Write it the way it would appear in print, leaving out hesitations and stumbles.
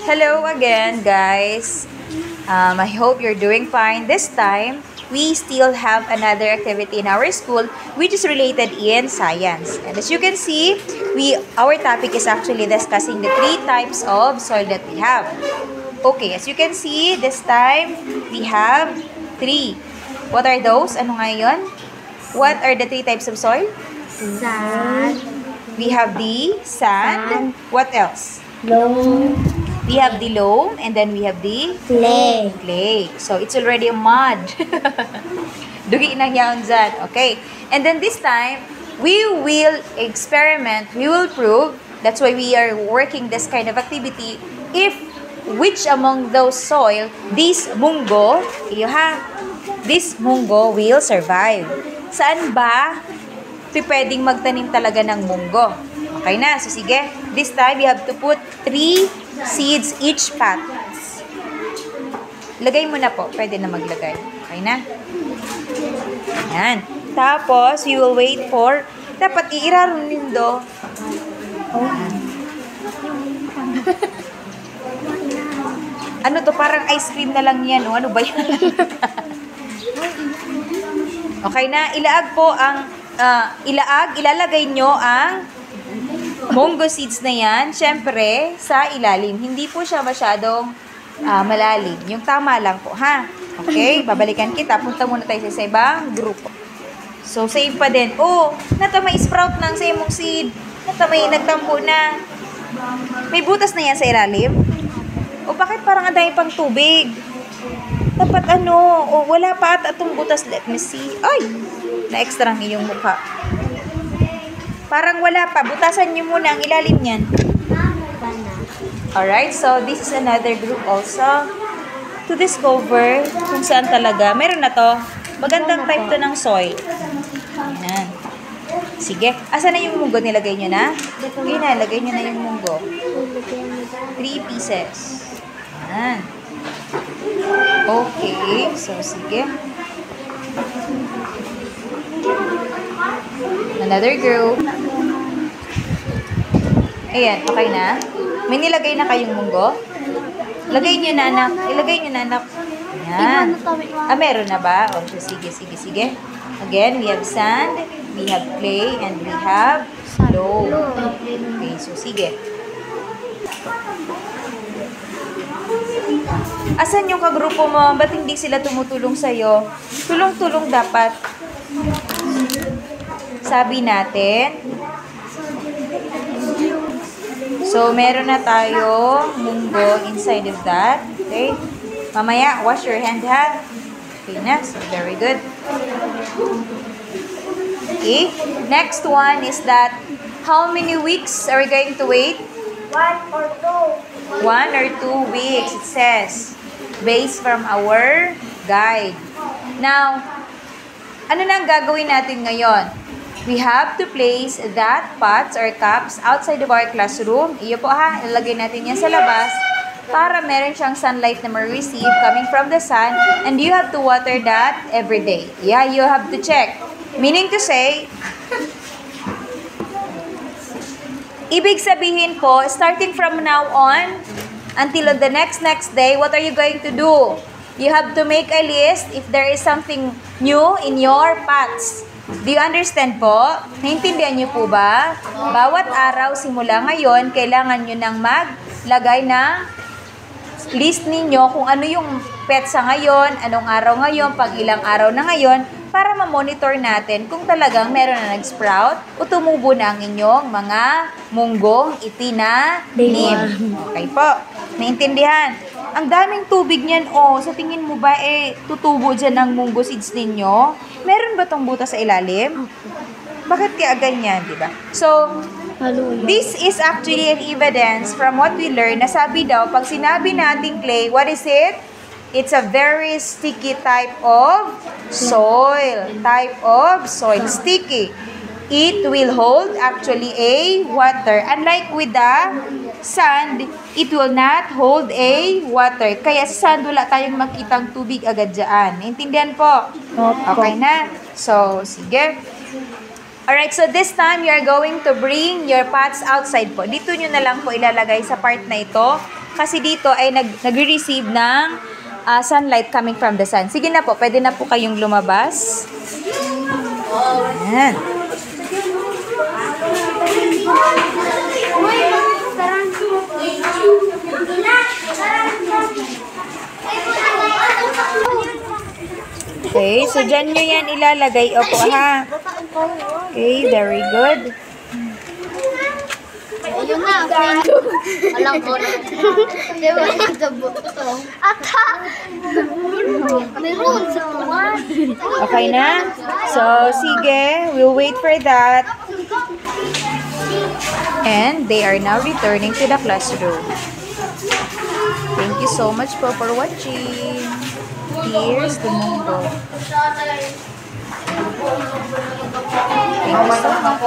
Hello again, guys. I hope you're doing fine. This time, we still have another activity in our school which is related in science. And as you can see, our topic is actually discussing the three types of soil that we have. Okay, as you can see, this time, we have three. What are those? Ano nga yun? What are the three types of soil? Sand. We have the sand. What else? Loam. We have the loam, and then we have the Clay. clay. So, it's already a mud. Dugi na yan dyan. Okay. And then this time, we will experiment, we will prove, that's why we are working this kind of activity, if which among those soil, this munggo, this munggo will survive. Saan ba pwedeng magtanim talaga ng munggo? Okay na. So, sige. This time, you have to put 3 seeds each pot. Lagay mo na po. Pwede na maglagay. Okay na? Ayan. Tapos, you will wait for, dapat iiraro nindo. Ano to? Parang ice cream na lang yan. O, ano ba yan? Okay na. Ilalagay nyo ang munggo seeds na yan, syempre, sa ilalim. Hindi po siya masyadong malalim. Yung tama lang po, ha? Okay? Babalikan kita. Punta muna tayo sa ibang grupo. So, same pa din. Oh, may sprout ng sa imong seed. May nagtampo na. May butas na yan sa ilalim. O, bakit parang ang dami pang tubig? Dapat wala pa at atong butas. Let me see. Ay! Na-extra ang iyong mukha. Parang wala pa. Butasan nyo muna ang ilalim niyan. Alright, so this is another group also to discover kung saan talaga. Meron na to. Magandang type to ng soil. Ayan. Sige. Asa na yung munggo? Nilagay nyo na? Okay na. Lagay nyo na yung munggo. 3 pieces. Ayan. Okay. So, sige. Another group. Ayan, okay na. May nilagay na kayong munggo? Lagay nyo na, anak. Ilagay nyo na, anak. Ayan. Meron na ba? O, so, sige. Again, we have sand, we have clay, and we have loam. Okay, so sige. Asan yung kagrupo mo? Ba't hindi sila tumutulong sa'yo? Tulong-tulong dapat. Sabi natin. So, meron na tayo munggo inside of that. Okay? Mamaya, wash your hand, ha? Okay na. So, very good. Okay. Next one is that, how many weeks are we going to wait? 1 or 2. 1 or 2 weeks, it says. Based from our guide. Now, ano na ang gagawin natin ngayon? We have to place that pots or cups outside of our classroom. Iyo po ha, ilagay natin yan sa labas para meron siyang sunlight na ma-receive coming from the sun, and you have to water that every day. Yeah, you have to check. Meaning to say, ibig sabihin po, starting from now on, until the next day, what are you going to do? You have to make a list if there is something new in your pots. Do you understand po? Naintindihan niyo po ba? Bawat araw simula ngayon, kailangan niyo nang maglagay ng list ninyo kung ano yung petsa ngayon, anong araw ngayon, pag ilang araw na ngayon, para ma-monitor natin kung talagang meron na nag-sprout o tumubo na ang inyong mga munggong itinanim. Okay po. Naintindihan? Ang daming tubig niyan, sa tingin mo ba, tutubo dyan ang munggo seeds ninyo? Meron ba tong butas sa ilalim? Bakit kaya ganyan, di ba? So, this is actually an evidence from what we learned na sabi daw, pag sinabi nating clay, what is it? It's a very sticky type of soil. Sticky. It will hold actually a water. Unlike with the sand, it will not hold a water. Kaya sa sand, wala tayong makitang tubig agad dyan. Naintindihan po? Okay na? So, sige. Alright, so this time, you are going to bring your pots outside po. Dito nyo na lang po ilalagay sa part na ito. kasi dito ay nagre-receive ng sunlight coming from the sun. Sige na po, pwede na po kayong lumabas. Ayan. Okay, so dyan nyo yan ilalagay. Opo, ha? Okay, very good. Ayun na, alam ko na. Di ba nagdabo ito? Ata! Meron sa tuwan. Okay na? So, sige. We'll wait for that. And they are now returning to the classroom. Thank you so much for watching. Here's the mundo. Thank you so much.